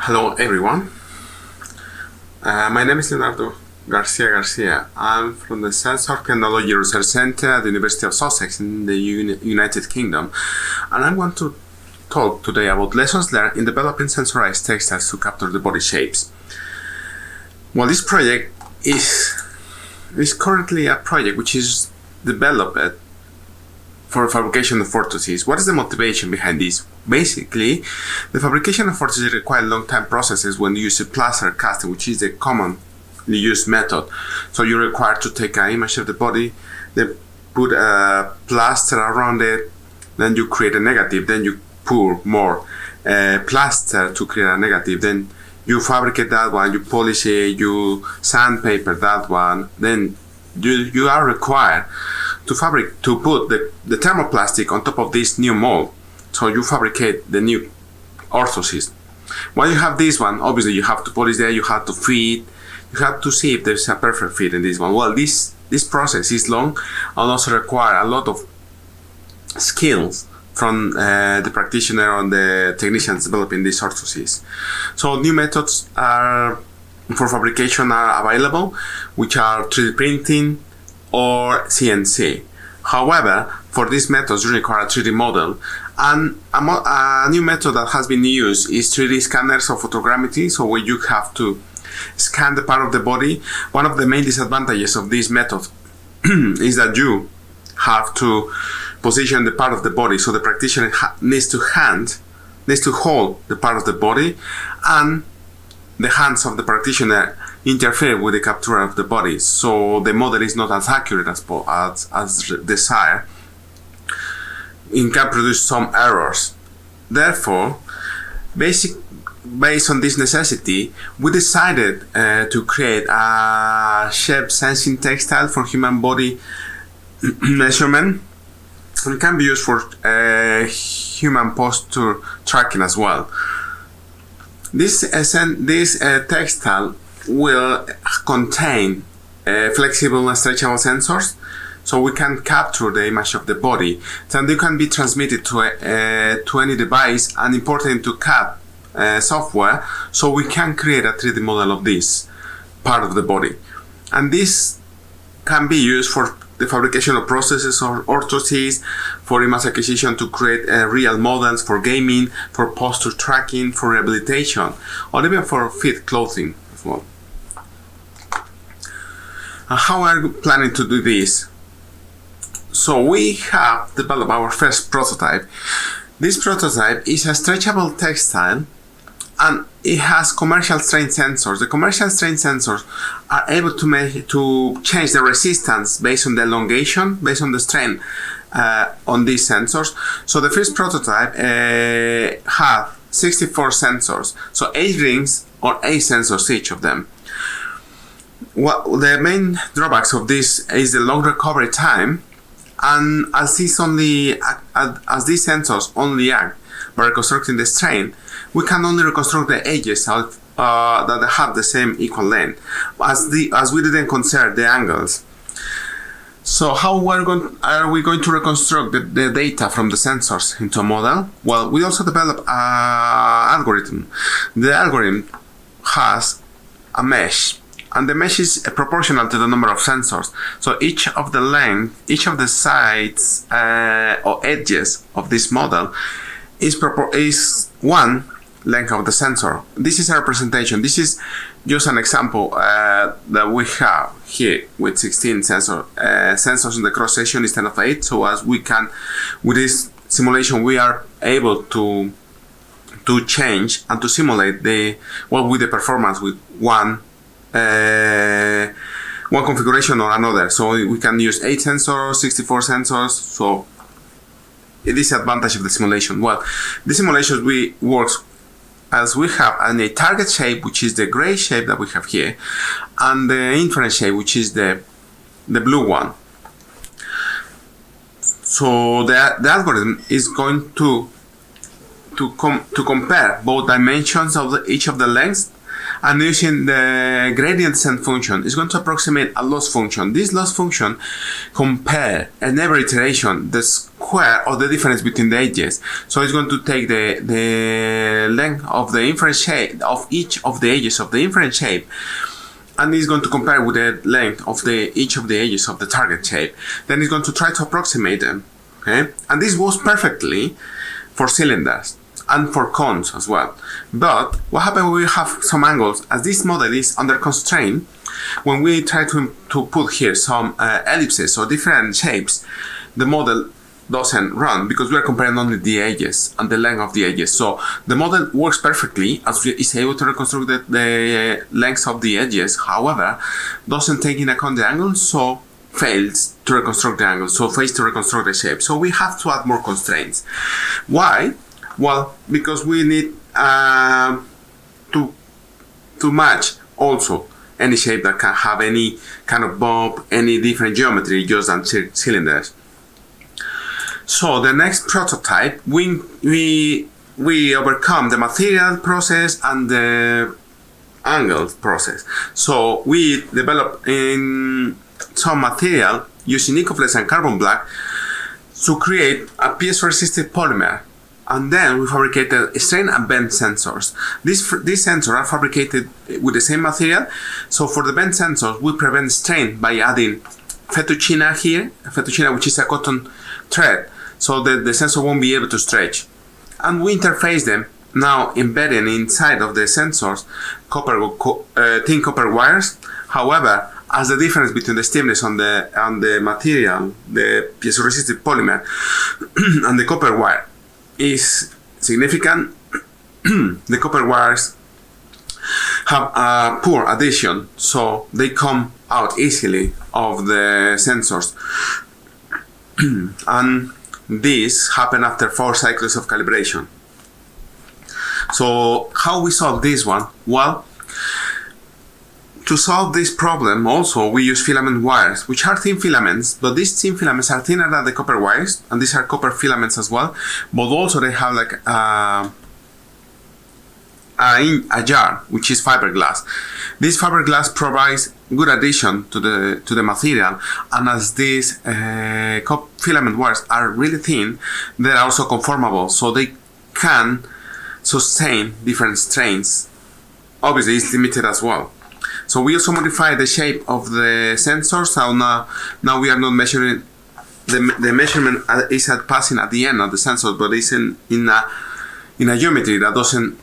Hello everyone, my name is Leonardo Garcia-Garcia. I'm from the Sensor Technology Research Center at the University of Sussex in the United Kingdom, and I want to talk today about lessons learned in developing sensorized textiles to capture the body shapes. Well, this project is currently a project which is developed for fabrication of orthoses. What is the motivation behind this? Basically, the fabrication of orthoses requires long-time processes when you use a plaster casting, which is the commonly used method. So you require to take an image of the body, then put a plaster around it, then you create a negative, then you pour more plaster to create a negative, then you fabricate that one, you polish it, you sandpaper that one, then you are required to put the thermoplastic on top of this new mold. So you fabricate the new orthoses. When you have this one, obviously you have to polish it, you have to fit, you have to see if there's a perfect fit in this one. Well, this process is long and also require a lot of skills from the practitioner and the technicians developing these orthoses. So new methods for fabrication are available, which are 3D printing or CNC. However, for these methods you require a 3D model, and a new method that has been used is 3D scanners or photogrammetry, so where you have to scan the part of the body. One of the main disadvantages of this method is that you have to position the part of the body, so the practitioner needs to hold the part of the body, and the hands of the practitioner interfere with the capture of the body, so the model is not as accurate as desired. It can produce some errors. Therefore, based on this necessity, we decided to create a shape sensing textile for human body measurement. It can be used for human posture tracking as well. This textile will contain flexible and stretchable sensors, so we can capture the image of the body. Then they can be transmitted to any device and imported into CAD software, so we can create a 3D model of this part of the body. And this can be used for the fabrication of processes or orthoses, for image acquisition to create real models, for gaming, for posture tracking, for rehabilitation, or even for fit clothing as well. And how are we planning to do this? So we have developed our first prototype. This prototype is a stretchable textile, and it has commercial strain sensors. The commercial strain sensors are able to change the resistance based on the elongation, based on the strain on these sensors. So the first prototype had 64 sensors, so 8 rings or 8 sensors each of them. Well, the main drawbacks of this is the long recovery time, and as these sensors only act by reconstructing the strain, we can only reconstruct the edges that have the same equal length, as we didn't consider the angles. So how are we going to reconstruct the data from the sensors into a model? Well, we also developed an algorithm. The algorithm has a mesh, and the mesh is proportional to the number of sensors. So each of the sides or edges of this model is one length of the sensor. This is a representation. This is just an example that we have here with 16 sensors in the cross section instead of 8. So as we can, with this simulation, we are able to change and to simulate with the performance with one configuration or another. So we can use 8 sensors, 64 sensors. So it is the advantage of the simulation. Well, the simulation works as we have a target shape, which is the gray shape that we have here, and the inference shape, which is the blue one. So the algorithm is going to compare both dimensions of each of the lengths, And using the gradient descent function is going to approximate a loss function. This loss function compare in every iteration the square of the difference between the edges. So it's going to take the length of the inference shape of each of the edges of the inference shape, and it's going to compare with the length of each of the edges of the target shape. Then it's going to try to approximate them. Okay, and this works perfectly for cylinders and for cones as well. But what happens when we have some angles? As this model is under constraint, when we try to put here some ellipses or different shapes, the model doesn't run because we are comparing only the edges and the length of the edges. So the model works perfectly as it's able to reconstruct the lengths of the edges. However, doesn't take into account the angles, so fails to reconstruct the angles, so fails to reconstruct the shape. So we have to add more constraints. Why? Well, because we need to match also any shape that can have any kind of bump, any different geometry, just than cylinders. So the next prototype, we overcome the material process and the angle process. So we develop in some material using Niko and carbon black to create a piezo-resistive polymer. And then we fabricated strain and bend sensors. These sensors are fabricated with the same material. So for the bend sensors, we prevent strain by adding fettuccine here, fettuccine, which is a cotton thread, so that the sensor won't be able to stretch. And we interface them now embedding inside of the sensors thin copper wires. However, as the difference between the stiffness on the material, the piezo-resistive polymer, and the copper wire is significant, the copper wires have a poor adhesion, so they come out easily of the sensors. And this happened after 4 cycles of calibration. So how we solve this one? Well, to solve this problem also we use filament wires, which are thin filaments, but these thin filaments are thinner than the copper wires, and these are copper filaments as well, but also they have like a jar which is fiberglass. This fiberglass provides good adhesion to the material, and as these filament wires are really thin, they're also conformable, so they can sustain different strains. Obviously it's limited as well. So we also modify the shape of the sensor, so now we are not measuring, the measurement is passing at the end of the sensor, but it's in a geometry that doesn't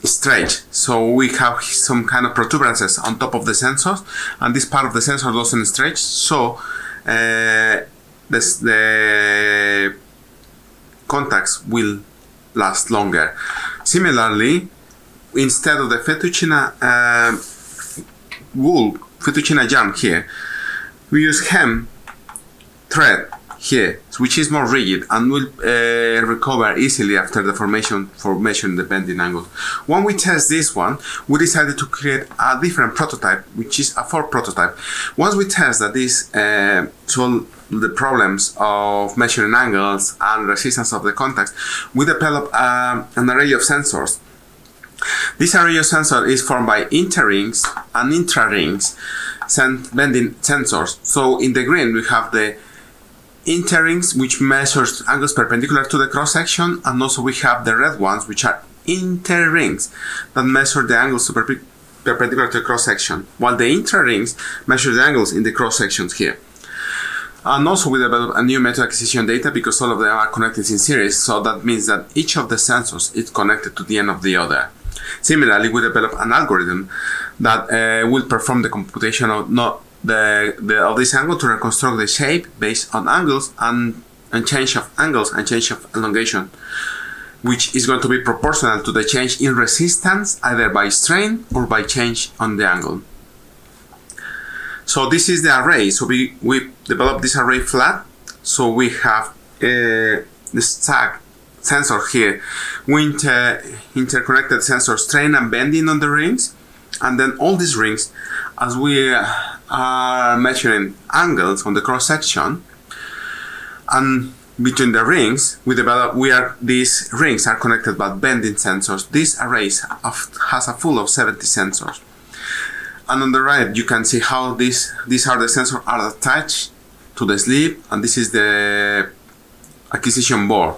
stretch. So we have some kind of protuberances on top of the sensors, and this part of the sensor doesn't stretch, so the contacts will last longer. Similarly, instead of the fettuccine wool, fettuccine yarn here, we use hem thread here, which is more rigid and will recover easily after the formation for measuring the bending angle. When we test this one, we decided to create a different prototype, which is a 4 prototype. Once we test that this solve the problems of measuring angles and resistance of the contacts, we develop an array of sensors. This array of sensor is formed by inter-rings and intra-rings bending sensors. So in the green we have the inter-rings, which measures angles perpendicular to the cross-section, and also we have the red ones, which are inter-rings that measure the angles perpendicular to the cross-section, while the intra-rings measure the angles in the cross-sections here. And also we developed a new method acquisition data because all of them are connected in series, so that means that each of the sensors is connected to the end of the other. Similarly, we developed an algorithm that will perform the computation of this angle to reconstruct the shape based on angles and change of angles and change of elongation, which is going to be proportional to the change in resistance, either by strain or by change on the angle. So this is the array. So we developed this array flat. So we have the stack sensor here. We interconnected sensor strain and bending on the rings, and then all these rings, as we are measuring angles on the cross section, and between the rings, these rings are connected by bending sensors. This array has a full of 70 sensors. And on the right, you can see how these are the sensors are attached to the sleeve, and this is the acquisition board.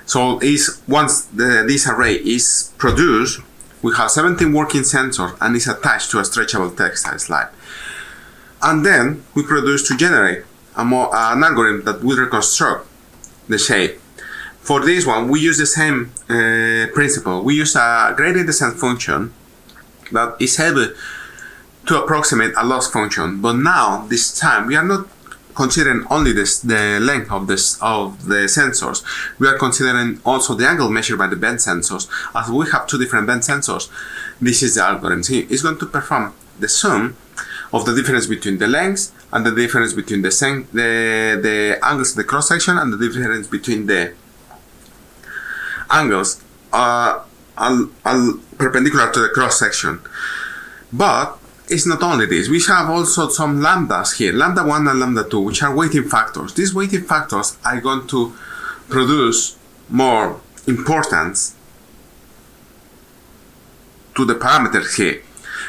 So once this array is produced, we have 17 working sensors and is attached to a stretchable textile slide. And then we produce to generate an algorithm that will reconstruct the shape. For this one, we use the same principle. We use a gradient descent function that is able to approximate a loss function, but now this time we are not considering only the length of the sensors. We are considering also the angle measured by the bend sensors. As we have two different bend sensors, this is the algorithm. See, it's going to perform the sum of the difference between the lengths and the difference between the angles of the cross section and the difference between the angles perpendicular to the cross section. But it's not only this, we have also some lambdas here, lambda 1 and lambda 2, which are weighting factors. These weighting factors are going to produce more importance to the parameters here.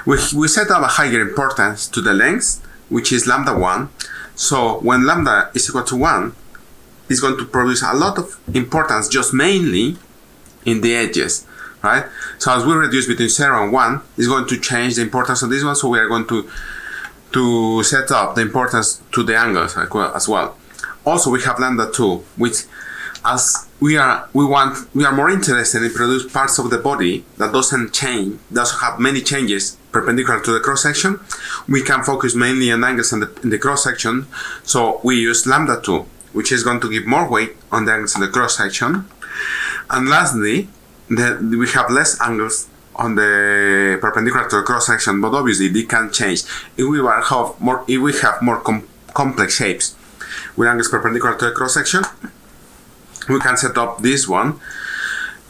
We set up a higher importance to the length, which is lambda 1. So when lambda is equal to 1, it's going to produce a lot of importance just mainly in the edges. Right? So as we reduce between 0 and 1, it's going to change the importance of this one. So we are going to set up the importance to the angles as well. Also, we have lambda 2, which as we are more interested in produce parts of the body that doesn't have many changes perpendicular to the cross section. We can focus mainly on angles in the cross section. So we use lambda 2, which is going to give more weight on the angles in the cross section. And lastly, we have less angles on the perpendicular to the cross section, but obviously they can change if we have more complex shapes with angles perpendicular to the cross section. We can set up this one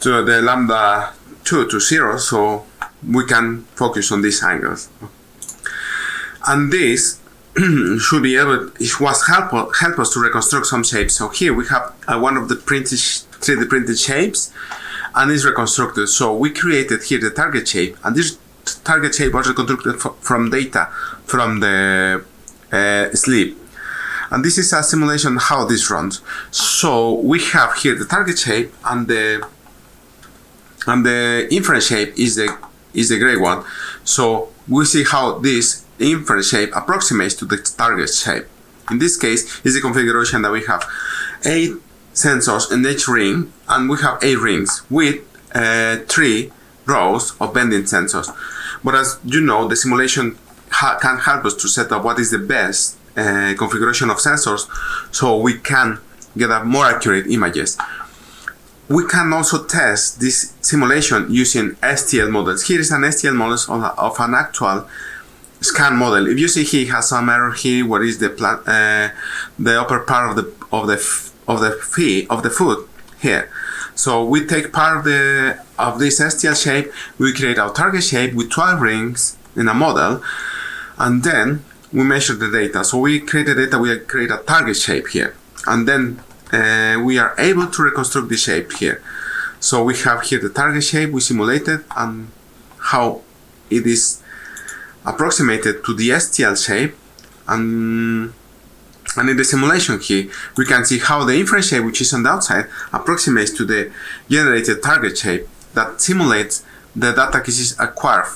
to the lambda 2 to 0, so we can focus on these angles. And this should be able, it was help us to reconstruct some shapes. So here we have one of the 3D printed shapes, and it's reconstructed. So we created here the target shape, and this target shape was reconstructed from data from the sleeve. And this is a simulation how this runs. So we have here the target shape, and the inference shape is the gray one. So we see how this inference shape approximates to the target shape. In this case, is the configuration that we have 8 sensors in each ring, and we have 8 rings with 3 rows of bending sensors. But as you know, the simulation can help us to set up what is the best configuration of sensors, so we can get a more accurate images. We can also test this simulation using Stl models. Here is an Stl models of an actual scan model. If you see here, it has some error here. Where is the upper part of the foot here? So we take part of this Stl shape. We create our target shape with 12 rings in a model, and then we measure the data. So we create the data. We create a target shape here, and then we are able to reconstruct the shape here. So we have here the target shape we simulated and how it is approximated to the Stl shape, and in the simulation here we can see how the inference shape, which is on the outside, approximates to the generated target shape that simulates the data acquired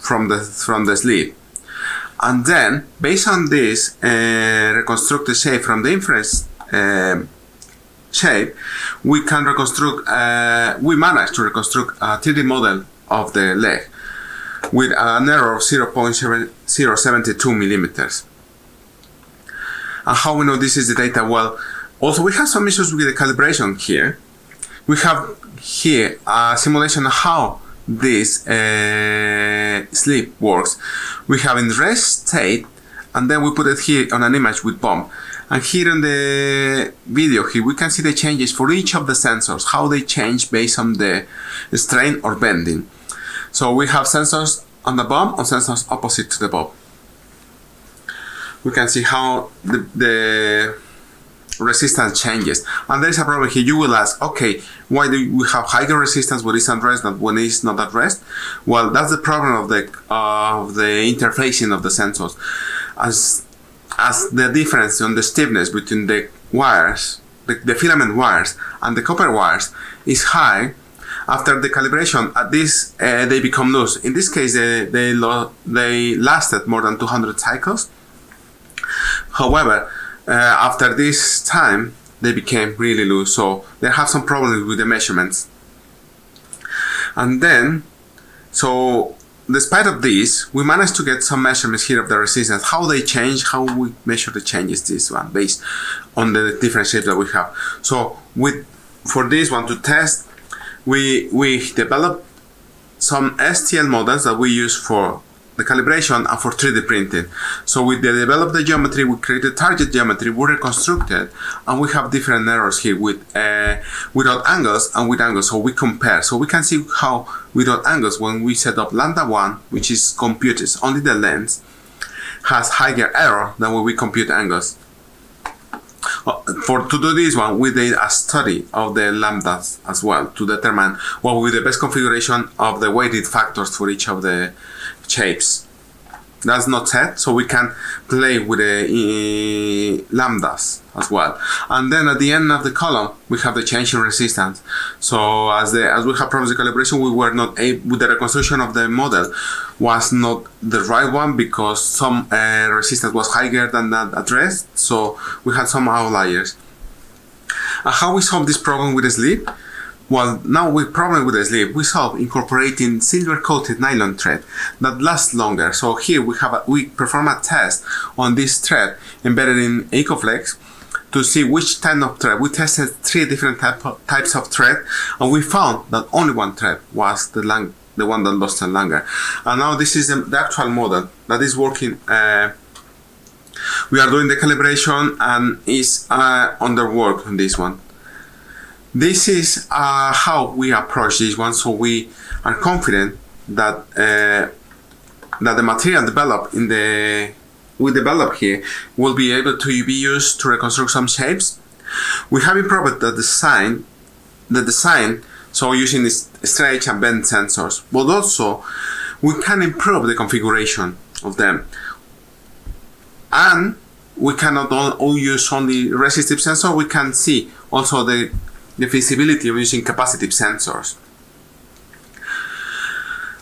from the sleeve. And then based on this reconstructed shape from the inference shape, we can reconstruct, we managed to reconstruct a 3D model of the leg with an error of 0.072 millimeters. And how we know this is the data? Well, also we have some issues with the calibration here. We have here a simulation of how this sleeve works. We have in rest state, and then we put it here on an image with bump. And here in the video here, we can see the changes for each of the sensors, how they change based on the strain or bending. So we have sensors on the bump and sensors opposite to the bump. We can see how the resistance changes. And there is a problem here. You will ask, okay, why do we have higher resistance when it's at rest than when it's not at rest? Well, that's the problem of the interfacing of the sensors. As the difference on the stiffness between the wires, the filament wires and the copper wires is high, after the calibration, they become loose. In this case, they lasted more than 200 cycles. However, after this time, they became really loose, so they have some problems with the measurements. And then, so despite of this, we managed to get some measurements here of the resistance, how they change, how we measure the changes, this one, based on the different shapes that we have. So for this one to test, we developed some Stl models that we use for the calibration and for 3D printing. So we developed the geometry, we created target geometry, we reconstructed, and we have different errors here without angles and with angles. So we compare. So we can see how without angles, when we set up lambda 1, which is computed only the length, has higher error than when we compute angles. To do this one, we did a study of the lambdas as well to determine what will be the best configuration of the weighted factors for each of the shapes. That's not set, so we can play with the lambdas as well. And then at the end of the column, we have the change in resistance. So as we have problems with calibration, we were not able, with the reconstruction of the model was not the right one because some resistance was higher than that at rest. So we had some outliers. And how we solve this problem with the sleeve? Well, now with problem with the sleeve, we solve incorporating silver-coated nylon thread that lasts longer. So here we perform a test on this thread embedded in EcoFlex to see which type of thread. We tested 3 different types of thread, and we found that only one thread was the one that lasted longer. And now this is the actual model that is working. We are doing the calibration and is under work on this one. This is how we approach this one, so we are confident that the material we develop here will be able to be used to reconstruct some shapes. We have improved the design, so using this stretch and bend sensors, but also we can improve the configuration of them. And we cannot all use only resistive sensor, we can see also the feasibility of using capacitive sensors.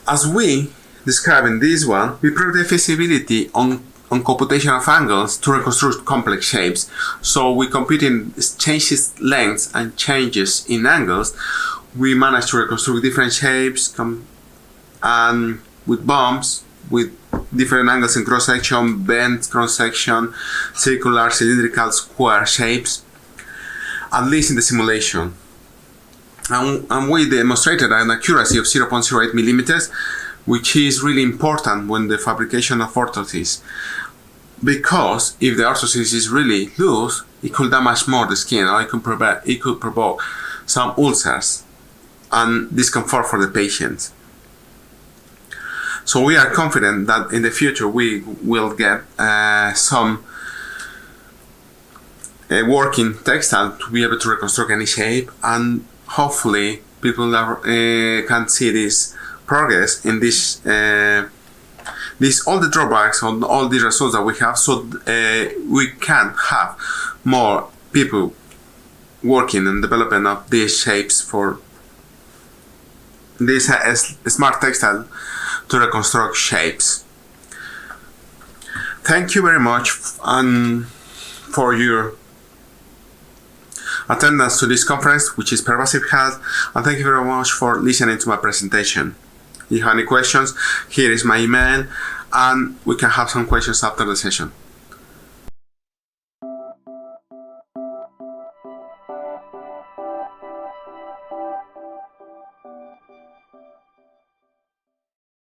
As we describe in this one, we prove the feasibility on computation of angles to reconstruct complex shapes. So we compute in changes lengths and changes in angles. We manage to reconstruct different shapes and with bumps, with different angles in cross-section, bent cross-section, circular, cylindrical, square shapes, at least in the simulation. And we demonstrated an accuracy of 0.08 millimeters, which is really important when the fabrication of orthosis. Because if the orthosis is really loose, it could damage more the skin, or it could provoke some ulcers and discomfort for the patient. So we are confident that in the future we will get some working textile to be able to reconstruct any shape, and hopefully people can see this progress in this all the drawbacks on all the results that we have, so we can have more people working and developing of these shapes for this smart textile to reconstruct shapes. Thank you very much for your attendance to this conference, which is Pervasive held, and thank you very much for listening to my presentation. If you have any questions, here is my email, and we can have some questions after the session.